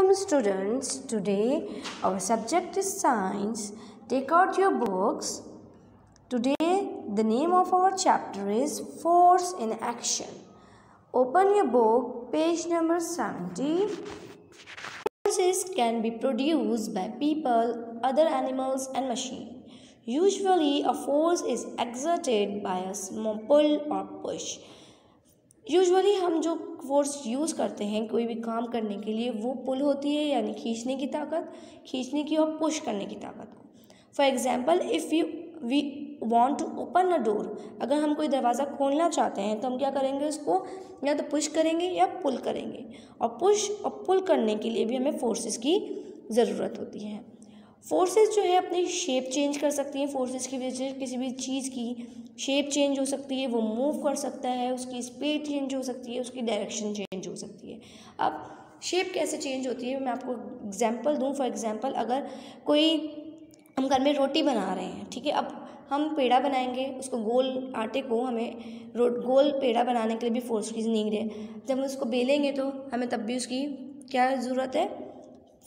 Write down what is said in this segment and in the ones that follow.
Welcome students. Today our subject is science. Take out your books. Today the name of our chapter is Force in Action. Open your book, page number 70. Forces can be produced by people, other animals and machines. Usually a force is exerted by a small pull or push. Usually हम जो force use करते हैं कोई भी काम करने के लिए वो पुल होती है यानी खींचने की ताकत, खींचने की और पुश करने की ताकत को। For example if we want to open a door, अगर हम कोई दरवाज़ा खोलना चाहते हैं तो हम क्या करेंगे, उसको या तो पुश करेंगे या पुल करेंगे। और पुश और पुल करने के लिए भी हमें फोर्सेस की ज़रूरत होती है। फोर्सेस जो है अपनी शेप चेंज कर सकती हैं। फोर्सेस की वजह से किसी भी चीज़ की शेप चेंज हो सकती है, वो मूव कर सकता है, उसकी स्पीड चेंज हो सकती है, उसकी डायरेक्शन चेंज हो सकती है। अब शेप कैसे चेंज होती है मैं आपको एग्जांपल दूं। फॉर एग्जांपल अगर कोई हम घर में रोटी बना रहे हैं, ठीक है, अब हम पेड़ा बनाएंगे, उसको गोल आटे को हमें गोल पेड़ा बनाने के लिए भी फोर्स की नीड है। जब हम उसको बेलेंगे तो हमें तब भी उसकी क्या ज़रूरत है,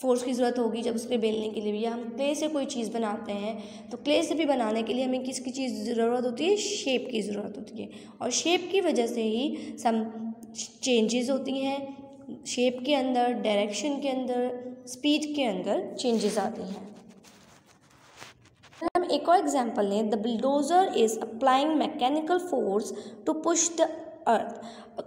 फोर्स की ज़रूरत होगी। जब उसके बेलने के लिए भी, या हम क्ले से कोई चीज़ बनाते हैं तो क्ले से भी बनाने के लिए हमें किसकी चीज़ ज़रूरत होती है, शेप की ज़रूरत होती है। और शेप की वजह से ही सम चेंजेस होती हैं, शेप के अंदर, डायरेक्शन के अंदर, स्पीड के अंदर चेंजेस आती हैं। हम एक और एग्जांपल लें। The bulldozer is applying mechanical force to push the earth.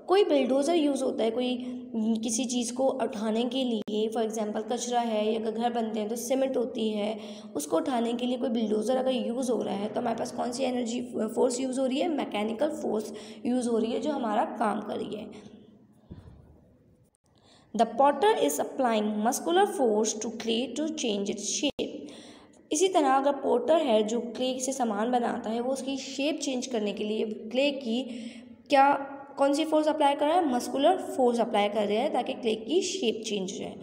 कोई बिल्डोज़र यूज़ होता है कोई किसी चीज़ को उठाने के लिए। फॉर एग्जांपल कचरा है या अगर घर बनते हैं तो सीमेंट होती है, उसको उठाने के लिए कोई बिल्डोज़र अगर यूज़ हो रहा है तो हमारे पास कौन सी एनर्जी फोर्स यूज़ हो रही है, मैकेनिकल फोर्स यूज़ हो रही है जो हमारा काम कर रही है। The potter is applying muscular force to clay to change its shape. इसी तरह अगर पोटर है जो क्ले से सामान बनाता है, वो उसकी शेप चेंज करने के लिए क्ले की क्या कौन सी फोर्स अप्लाई कर रहा है, मस्कुलर फोर्स अप्लाई कर रहा है ताकि क्ले की शेप चेंज हो जाए।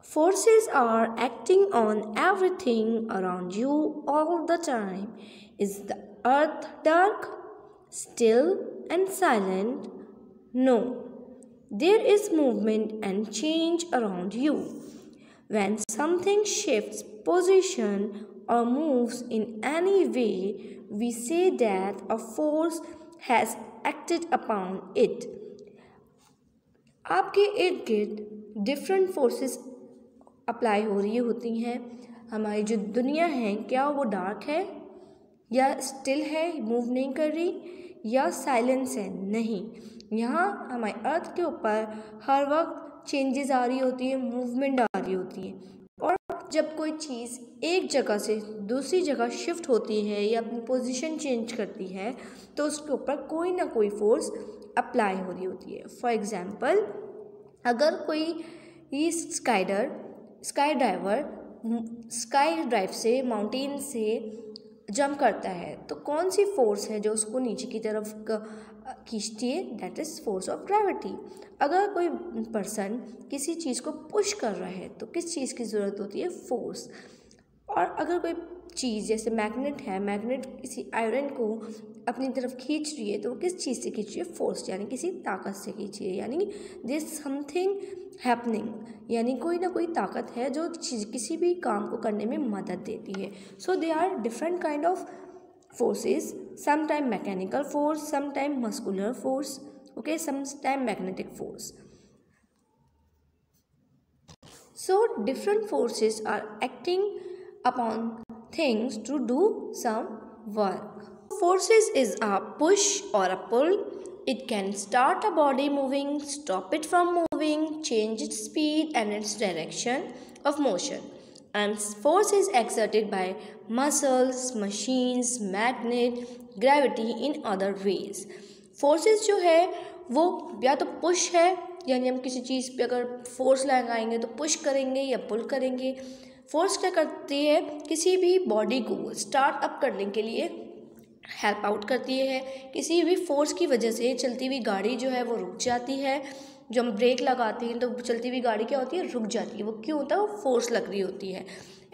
Forces are acting on everything around you all the time. Is the earth dark, still and silent? No, there is movement and change around you. When something shifts position or moves in any way, we say that a force has acted upon it. आपके इर्द गिर्द different forces apply हो रही होती हैं। हमारी जो दुनिया है क्या वो डार्क है या स्टिल है, मूव नहीं कर रही, या साइलेंस है? नहीं, यहाँ हमारे अर्थ के ऊपर हर वक्त चेंजेस आ रही होती है, मूवमेंट आ रही होती है। और जब कोई चीज़ एक जगह से दूसरी जगह शिफ्ट होती है या अपनी पोजीशन चेंज करती है तो उसके ऊपर कोई ना कोई फोर्स अप्लाई हो रही होती है। फॉर एग्जांपल अगर कोई स्काई ड्राइव से माउंटेन से जंप करता है तो कौन सी फोर्स है जो उसको नीचे की तरफ खींचती है? That is force of gravity. अगर कोई पर्सन किसी चीज़ को पुश कर रहा है तो किस चीज़ की ज़रूरत होती है? फोर्स। और अगर कोई चीज़ जैसे मैग्नेट है, मैग्नेट किसी आयरन को अपनी तरफ खींच रही है तो वो किस चीज़ से खींच रही है? फोर्स, यानी किसी ताकत से खींच रही है, यानी देयर इज समथिंग हैपनिंग, यानी कोई ना कोई ताकत है जो किसी भी काम को करने में मदद देती है। So they are different kind of forces, sometime mechanical force, sometime muscular force, okay, sometime magnetic force. So different forces are acting upon things to do some work. Forces is a push or a pull. It can start a body moving, stop it from moving, change its speed and its direction of motion. And force is exerted by muscles, machines, magnet, gravity in other ways. Forces जो है वो या तो push है, यानी हम किसी चीज़ पे अगर फोर्स लगाएंगे तो पुश करेंगे या पुल करेंगे। फोर्स क्या करती है, किसी भी बॉडी को स्टार्ट अप करने के लिए हेल्प आउट करती है। किसी भी फोर्स की वजह से चलती हुई गाड़ी जो है वो रुक जाती है। जो हम ब्रेक लगाते हैं तो चलती हुई गाड़ी क्या होती है, रुक जाती है। वो क्यों होता है? वो फोर्स लग रही होती है।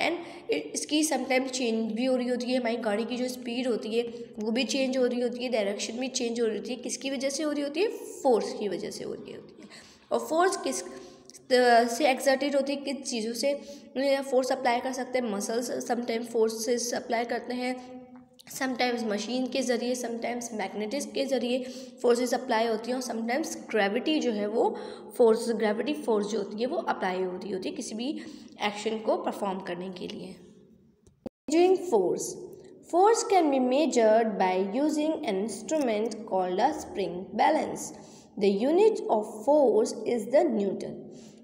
एंड इसकी समटाइम चेंज भी हो रही होती है, हमारी गाड़ी की जो स्पीड होती है वो भी चेंज हो रही होती है, डायरेक्शन भी चेंज हो रही होती है। किसकी वजह से हो रही होती है? फोर्स की वजह से हो रही होती है। और फोर्स किस से एक्सर्टेड होती है, किस चीज़ों से फोर्स अप्लाई कर सकते हैं। मसल्स समटाइम्स फोर्सेस अप्लाई करते हैं, समटाइम्स मशीन के ज़रिए, समटाइम्स मैग्नेटिक्स के ज़रिए फोर्सेस अप्लाई होती हैं, और समटाइम्स ग्रेविटी जो है वो ग्रेविटी फोर्स जो होती है वो अप्लाई होती है किसी भी एक्शन को परफॉर्म करने के लिए। Measuring force can be measured by using an instrument called a spring balance. The unit of force is the Newton.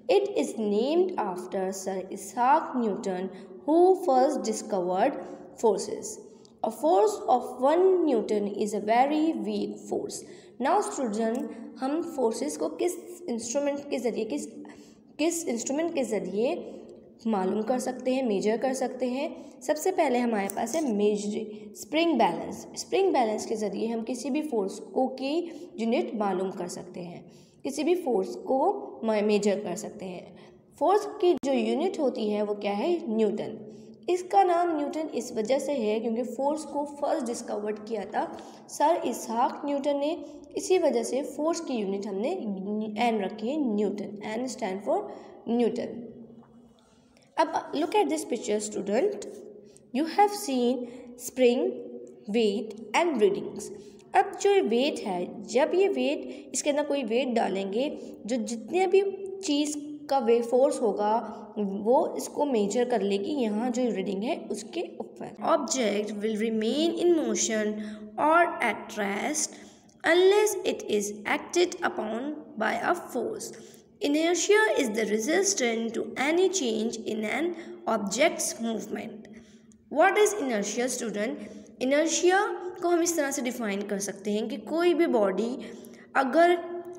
It is named after Sir Isaac Newton, who first discovered forces. A force of 1 Newton is a very weak force. Now student, हम forces को किस instrument के ज़रिए मालूम कर सकते हैं, major कर सकते हैं। सबसे पहले हमारे पास है स्प्रिंग बैलेंस। स्प्रिंग बैलेंस के ज़रिए हम किसी भी फोर्स को की यूनिट मालूम कर सकते हैं, किसी भी फोर्स को मेजर कर सकते हैं। फोर्स की जो यूनिट होती है वो क्या है, न्यूटन। इसका नाम न्यूटन इस वजह से है क्योंकि फोर्स को फर्स्ट डिस्कवर्ड किया था सर इसहाक न्यूटन ने। इसी वजह से फोर्स की यूनिट हमने एन रखी है, Newton. N stand for Newton. अब look at this picture student, you have seen spring, weight and readings. अब जो वेट है, जब ये वेट, इसके अंदर कोई वेट डालेंगे, जो जितने भी चीज़ का वे फोर्स होगा वो इसको मेजर कर लेगी यहाँ जो रीडिंग है उसके ऊपर। Object will remain in motion और at rest unless it is acted upon by a force. Inertia is the resistance to any change in an object's movement. What is inertia student? Inertia को हम इस तरह से define कर सकते हैं कि कोई भी बॉडी अगर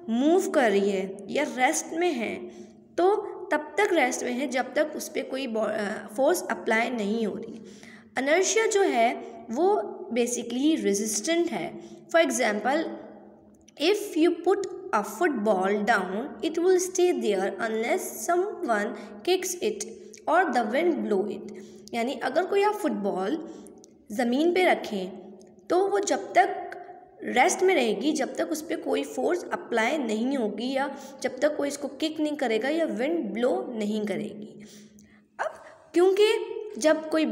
मूव कर रही है या रेस्ट में है तो तब तक रेस्ट में है जब तक उस पर कोई फोर्स अप्लाई नहीं हो रही। इनर्शिया जो है वो बेसिकली रेजिस्टेंट है। For example, if you put a football down, it will stay there unless someone kicks it or the wind blow it. यानी अगर कोई आप फुटबॉल ज़मीन पे रखें तो वो जब तक रेस्ट में रहेगी जब तक उस पर कोई फोर्स अप्लाई नहीं होगी या जब तक कोई इसको किक नहीं करेगा या विंड ब्लो नहीं करेगी। अब क्योंकि जब कोई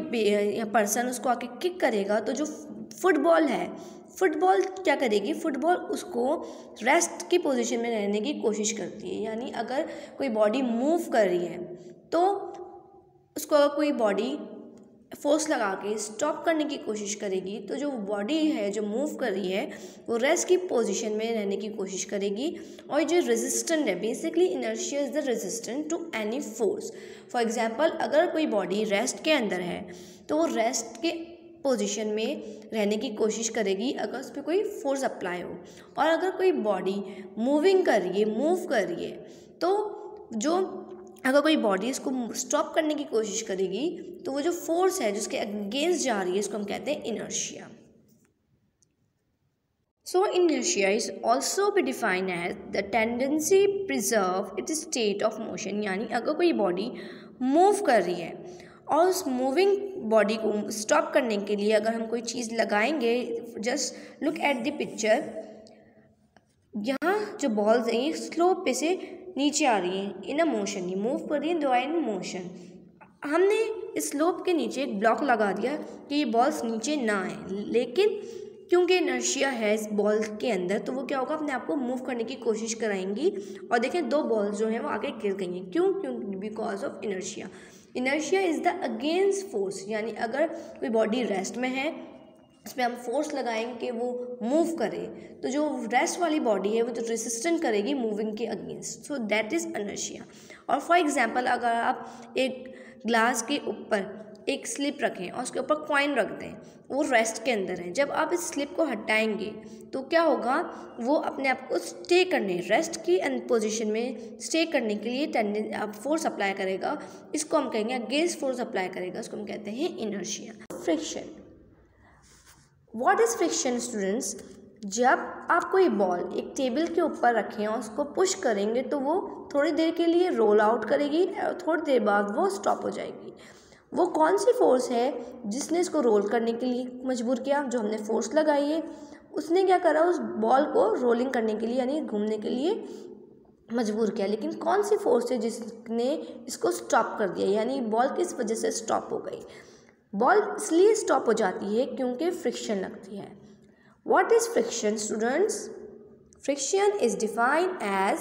पर्सन उसको आके किक करेगा तो जो फुटबॉल है, फुटबॉल क्या करेगी, फुटबॉल उसको रेस्ट की पोजीशन में रहने की कोशिश करती है। यानी अगर कोई बॉडी मूव कर रही है तो उसको अगर कोई बॉडी फोर्स लगा के स्टॉप करने की कोशिश करेगी तो जो बॉडी है जो मूव कर रही है वो रेस्ट की पोजीशन में रहने की कोशिश करेगी। और जो रेजिस्टेंट है, basically inertia is the resistant to any force. For example, अगर कोई बॉडी रेस्ट के अंदर है तो वो रेस्ट के पोजीशन में रहने की कोशिश करेगी अगर उस पर कोई फोर्स अप्लाई हो। और अगर कोई बॉडी मूव कर रही है तो अगर कोई बॉडी इसको स्टॉप करने की कोशिश करेगी तो वो जो फोर्स है जिसके अगेंस्ट जा रही है इसको हम कहते हैं inertia. So inertia is also be defined as the tendency preserve its state of motion. यानी अगर कोई बॉडी मूव कर रही है और उस मूविंग बॉडी को स्टॉप करने के लिए अगर हम कोई चीज़ लगाएंगे, just look at the picture, यहाँ जो बॉल्स हैं ये स्लोप पे से नीचे आ रही है इन अ मोशन, ये मूव कर रही है, दो इन मोशन। हमने इस स्लोप के नीचे एक ब्लॉक लगा दिया कि ये बॉल्स नीचे ना आए, लेकिन क्योंकि इनर्शिया है इस बॉल के अंदर तो वो क्या होगा, अपने आप को मूव करने की कोशिश कराएंगी। और देखें दो बॉल्स जो हैं वो आगे गिर गई हैं। क्यों? Because of inertia. Inertia is the against force. यानी अगर कोई बॉडी रेस्ट में है उसमें हम फोर्स लगाएंगे कि वो मूव करे तो जो रेस्ट वाली बॉडी है वो तो रेसिस्टेंट करेगी मूविंग के against. So that is inertia. और फॉर एग्जांपल, अगर आप एक ग्लास के ऊपर एक स्लिप रखें और उसके ऊपर कॉइन रख दें, वो रेस्ट के अंदर है, जब आप इस स्लिप को हटाएंगे तो क्या होगा, वो अपने आप को स्टे करने, रेस्ट की पोजीशन में स्टे करने के लिए आप फोर्स अप्लाई करेगा। इसको हम कहेंगे अगेंस्ट फोर्स अप्लाई करेगा, इसको हम कहते हैं inertia. Friction. What is friction students? जब आप कोई बॉल एक टेबल के ऊपर रखें और उसको पुश करेंगे तो वो थोड़ी देर के लिए रोल आउट करेगी और थोड़ी देर बाद वो स्टॉप हो जाएगी। वो कौन सी फोर्स है जिसने इसको रोल करने के लिए मजबूर किया? जो हमने फोर्स लगाई है उसने क्या करा, उस बॉल को रोलिंग करने के लिए यानी घूमने के लिए मजबूर किया, लेकिन कौन सी फोर्स है जिसने इसको स्टॉप कर दिया, यानी बॉल किस वजह से स्टॉप हो गई। बॉल इसलिए स्टॉप हो जाती है क्योंकि फ्रिक्शन लगती है। What is friction students? Friction is defined as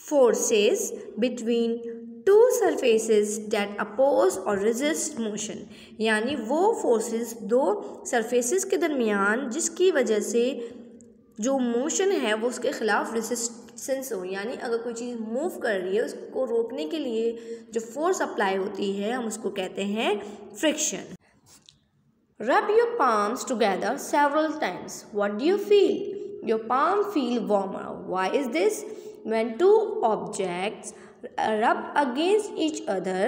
forces between two surfaces that oppose और रेजिस्ट मोशन, यानी वो फोर्सेस दो सरफेसेस के दरमियान जिसकी वजह से जो मोशन है वो उसके खिलाफ रेजिस्टेंस हो, यानी अगर कोई चीज़ मूव कर रही है उसको रोकने के लिए जो फोर्स अप्लाई होती है हम उसको कहते हैं friction. Rub your palms together several times. What do you feel? Your palm feel warmer. Why is this? When two objects rub against each other,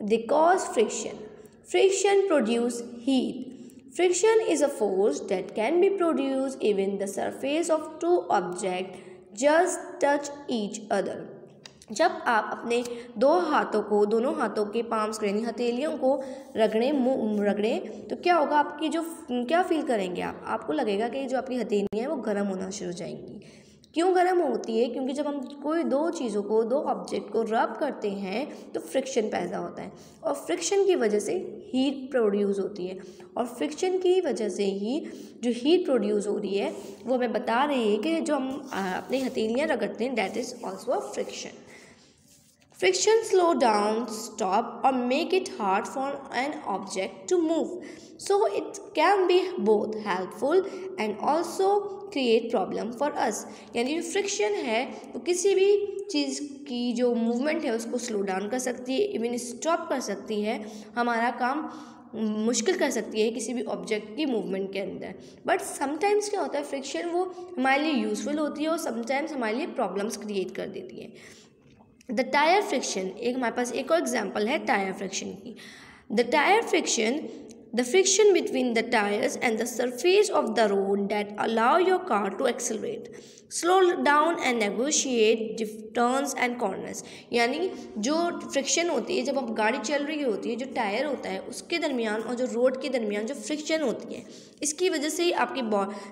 they cause friction. Friction produces heat. Friction is a force that can be produced even the surface of two objects just touch each other. जब आप अपने दोनों हाथों के palms यानी हथेलियों को रगड़ें तो क्या होगा, आपकी जो क्या फील करेंगे आपको लगेगा कि जो आपकी हथेलियाँ हैं वो गर्म होना शुरू हो जाएंगी। क्यों गर्म होती है? क्योंकि जब हम कोई दो ऑब्जेक्ट को रब करते हैं तो फ्रिक्शन पैदा होता है और फ्रिक्शन की वजह से हीट प्रोड्यूस होती है, और फ्रिक्शन की वजह से ही जो हीट प्रोड्यूस हो रही है वो हमें बता रही है कि जो हम अपनी हथेलियाँ रगड़ते हैं that is also a friction. Friction slow down, stop or make it hard for an object to move. So it can be both helpful and also create problem for us. यानी जो फ्रिक्शन है वो किसी भी चीज़ की जो movement है उसको स्लो डाउन कर सकती है, इवन स्टॉप कर सकती है, हमारा काम मुश्किल कर सकती है किसी भी ऑब्जेक्ट की मूवमेंट के अंदर। बट समटाइम्स क्या होता है, फ्रिक्शन वो हमारे लिए यूज़फुल होती है और समटाइम्स हमारे लिए प्रॉब्लम्स क्रिएट कर देती है। द टायर फ्रिक्शन, एक हमारे पास एक और एग्जाम्पल है टायर फ्रिक्शन की। The tyre friction, the friction between the tyres and the surface of the road that allow your car to accelerate, slow down and negotiate turns and corners. यानी जो friction होती है जब अब गाड़ी चल रही होती है, जो टायर होता है उसके दरमियान और जो रोड के दरमियान जो फ्रिक्शन होती है, इसकी वजह से ही आपकी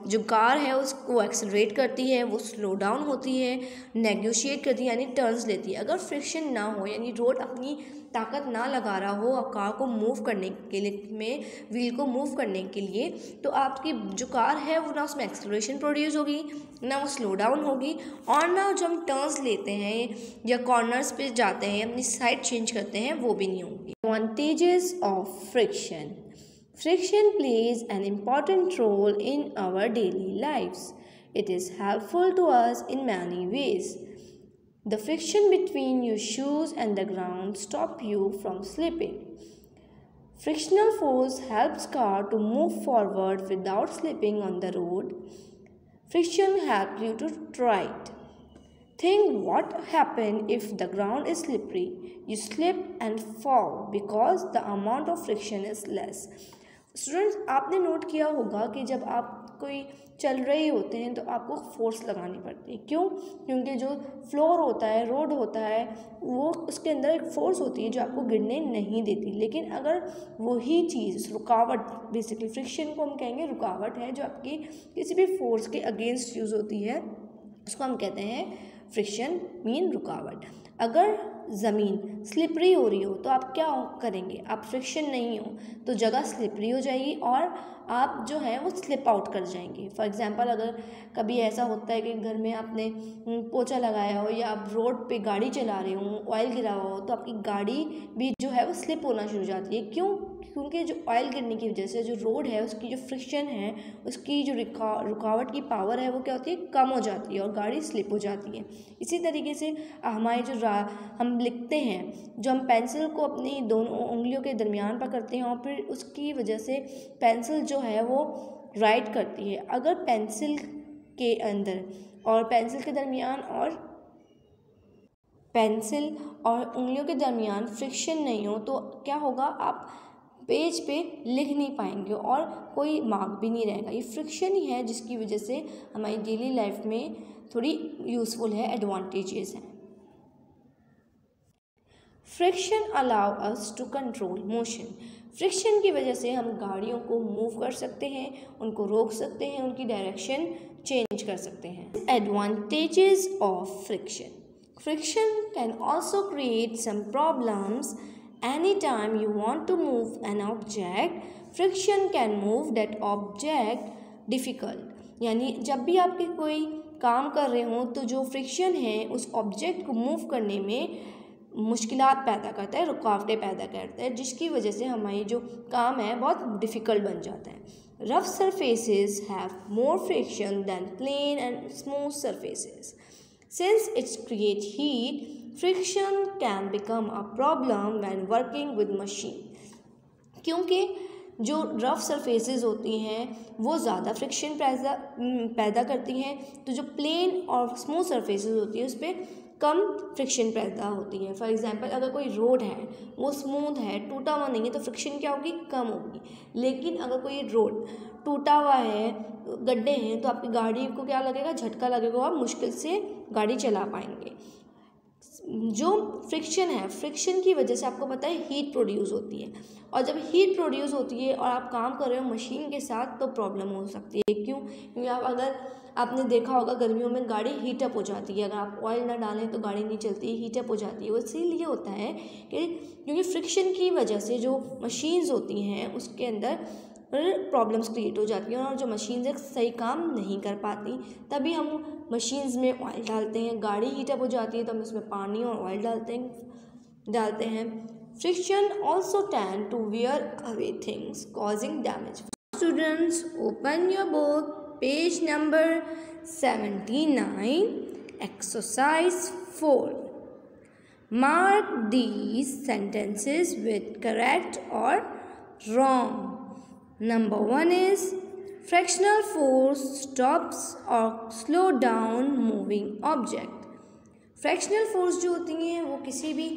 जो कार है उसको एक्सेलरेट करती है, वो स्लो डाउन होती है, नेगोशिएट करती है यानी टर्न्स लेती है। अगर फ्रिक्शन ना हो यानी रोड अपनी ताकत ना लगा रहा हो और कार को मूव करने के लिए में व्हील को मूव करने के लिए, तो आपकी जो कार है वो ना उसमें एक्सेलरेशन प्रोड्यूस होगी, ना वो स्लो डाउन होगी, और ना जो हम टर्न्स लेते हैं या कॉर्नर्स पे जाते हैं अपनी साइड चेंज करते हैं वो भी नहीं होगी। Advantages of friction. Friction plays an important role in our daily lives. It is helpful to us in many ways. The friction between your shoes and the ground stops you from slipping. Frictional force helps car to move forward without slipping on the road. Friction helps you to ride. Think what happens if the ground is slippery. You slip and fall because the amount of friction is less. Students, आपने note किया होगा कि जब आप कोई चल रहे होते हैं तो आपको फोर्स लगानी पड़ती है। क्यों? क्योंकि जो फ्लोर होता है, रोड होता है, वो उसके अंदर एक फ़ोर्स होती है जो आपको गिरने नहीं देती। लेकिन अगर वही चीज़ रुकावट, बेसिकली फ्रिक्शन को हम कहेंगे रुकावट है जो आपकी किसी भी फोर्स के अगेंस्ट यूज़ होती है, उसको हम कहते हैं फ्रिक्शन मीन रुकावट। अगर ज़मीन स्लिपरी हो रही हो तो आप क्या करेंगे? आप फ्रिक्शन नहीं हो तो जगह स्लिपरी हो जाएगी और आप जो है वो स्लिप आउट कर जाएंगे। फॉर एग्ज़ाम्पल, अगर कभी ऐसा होता है कि घर में आपने पोछा लगाया हो या आप रोड पे गाड़ी चला रहे हो, ऑयल गिरा हुआ हो, तो आपकी गाड़ी भी जो है वो स्लिप होना शुरू हो जाती है। क्यों? क्योंकि जो ऑयल गिरने की वजह से जो रोड है उसकी जो फ्रिक्शन है, उसकी जो रुकावट की पावर है वो क्या होती है, कम हो जाती है और गाड़ी स्लिप हो जाती है। इसी तरीके से हमारे जो हम लिखते हैं, जो हम पेंसिल को अपनी दोनों उंगलियों के दरमियान पकड़ते हैं और फिर उसकी वजह से पेंसिल जो है वो राइट करती है। अगर पेंसिल के अंदर और पेंसिल के दरमियान और पेंसिल और उंगलियों के दरमियान फ्रिक्शन नहीं हो तो क्या होगा, आप पेज पे लिख नहीं पाएंगे और कोई मार्क भी नहीं रहेगा। ये फ्रिक्शन ही है जिसकी वजह से हमारी डेली लाइफ में थोड़ी यूज़फुल है, एडवांटेजेस हैं। Friction allow us to control motion. Friction की वजह से हम गाड़ियों को मूव कर सकते हैं, उनको रोक सकते हैं, उनकी डायरेक्शन चेंज कर सकते हैं। Advantages of friction. Friction can also create some problems. Anytime you want to move an object, friction can move that object difficult. यानी जब भी आपके कोई काम कर रहे हो तो जो फ्रिक्शन है उस ऑब्जेक्ट को मूव करने में मुश्किलात पैदा करता है, रुकावटें पैदा करता है, जिसकी वजह से हमारी जो काम है बहुत डिफ़िकल्ट बन जाता है. Rough surfaces have more friction than plain and smooth surfaces. Since it creates heat, friction can become a problem when working with machine. क्योंकि जो रफ़ सरफेसेस होती हैं वो ज़्यादा फ्रिक्शन पैदा करती हैं, तो जो प्लेन और स्मूथ सरफेसेस होती है उस पर कम फ्रिक्शन पैदा होती है. फॉर एग्जांपल अगर कोई रोड है वो स्मूथ है, टूटा हुआ नहीं है, तो फ्रिक्शन क्या होगी, कम होगी. लेकिन अगर कोई रोड टूटा हुआ है, गड्ढे हैं, तो आपकी गाड़ी को क्या लगेगा, झटका लगेगा, आप मुश्किल से गाड़ी चला पाएंगे. जो फ्रिक्शन है, फ्रिक्शन की वजह से आपको पता है हीट प्रोड्यूस होती है, और जब हीट प्रोड्यूस होती है और आप काम कर रहे हो मशीन के साथ तो प्रॉब्लम हो सकती है. क्यों? क्योंकि अगर आपने देखा होगा गर्मियों में गाड़ी हीटअप हो जाती है, अगर आप ऑयल ना डालें तो गाड़ी नहीं चलती, हीटअप हो जाती है. वो इसीलिए होता है कि क्योंकि फ्रिक्शन की वजह से जो मशीन्स होती हैं उसके अंदर प्रॉब्लम्स क्रिएट हो जाती हैं और जो मशीन्स एक सही काम नहीं कर पाती. तभी हम मशीन्स में ऑयल डालते हैं, गाड़ी हीटअप हो जाती है तो हम उसमें पानी और ऑयल डालते हैं. Friction also tend to wear away things causing damage. Students, open your book, page number 79, exercise 4. Mark these sentences with correct or wrong. Number 1 is frictional force stops or slow down moving object. Fractional force जो होती हैं वो किसी भी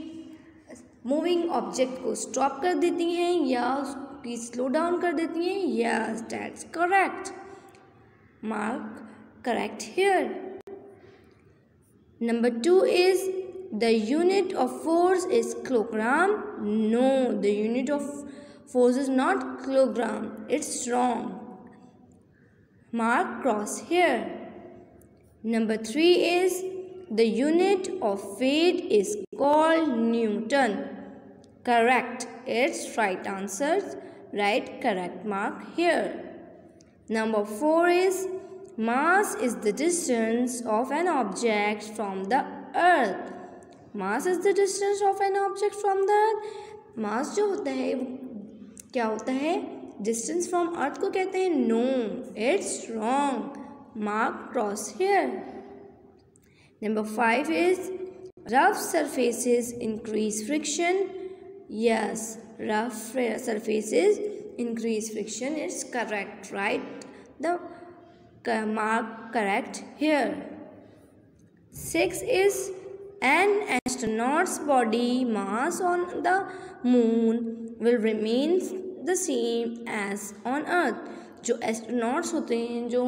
moving object को stop कर देती हैं या उसकी स्लो डाउन कर देती हैं. Yes, that's correct. Mark correct here. Number 2 is the unit of force is kilogram. No, the unit of force is not kilogram. It's wrong. Mark cross here. Number 3 is the unit of weight is called Newton. Correct. It's right answer. Right, correct mark here. Number 4 is mass is the distance of an object from the earth. Mass is the distance of an object from the earth. मास जो होता है वो क्या होता है, distance from अर्थ को कहते हैं. No, it's wrong. Mark cross here. Number 5 is rough surfaces increase friction. Yes, rough surfaces increase friction. It's correct. Right the mark correct here. 6 is an astronaut's body mass on the moon will remain the same as on earth. जो astronauts होते हैं जो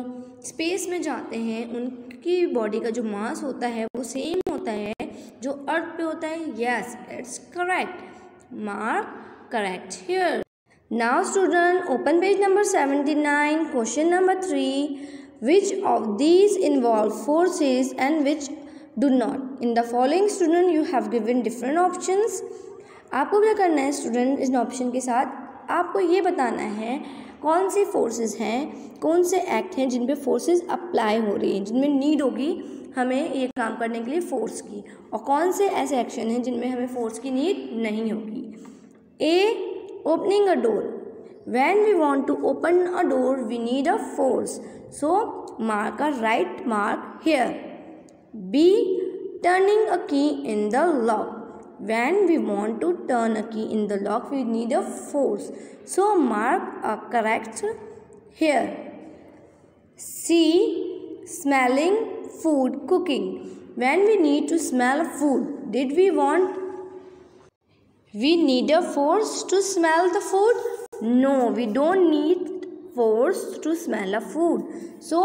space में जाते हैं उनकी body का जो मास होता है वो सेम होता है जो अर्थ पे होता है. Yes, it's correct. Mark correct here. Now student, open page number 79, question number 3. Which of these involve forces and which do not? In the following student you have given different options. आपको क्या करना है student, इन option के साथ आपको ये बताना है कौन सी फोर्सेस हैं, कौन से एक्ट हैं जिन पे फोर्सेस अप्लाई हो रही हैं, जिनमें नीड होगी हमें ये काम करने के लिए फोर्स की, और कौन से ऐसे एक्शन हैं जिनमें हमें फोर्स की नीड नहीं होगी. A, opening a door. When we want to open a door, we need a force. So, mark a right mark here. B, turning a key in the lock. When we want to turn a key in the lock, we need a force. So, mark a correct here. C, smelling food, cooking. When we need to smell food, we need a force to smell the food? No, we don't need force to smell a food. So,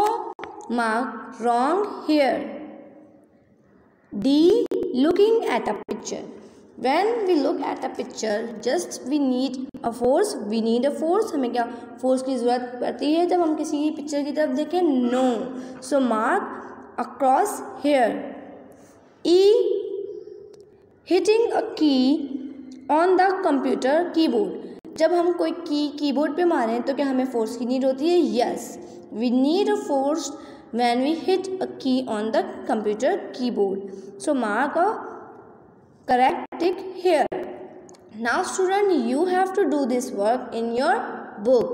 mark wrong here. D, looking at a picture. When we look at a picture, just we need a force. We need a force. हमें क्या force की ज़रूरत पड़ती है जब हम किसी picture की तरफ देखें? No. So, mark across here. E, hitting a key on the computer keyboard. जब हम कोई की कीबोर्ड पे मारें तो क्या हमें फोर्स की नीड होती है? Yes, we need a force when we hit a key on the computer keyboard. So mark a correct tick here. Now student, you have to do this work in your book.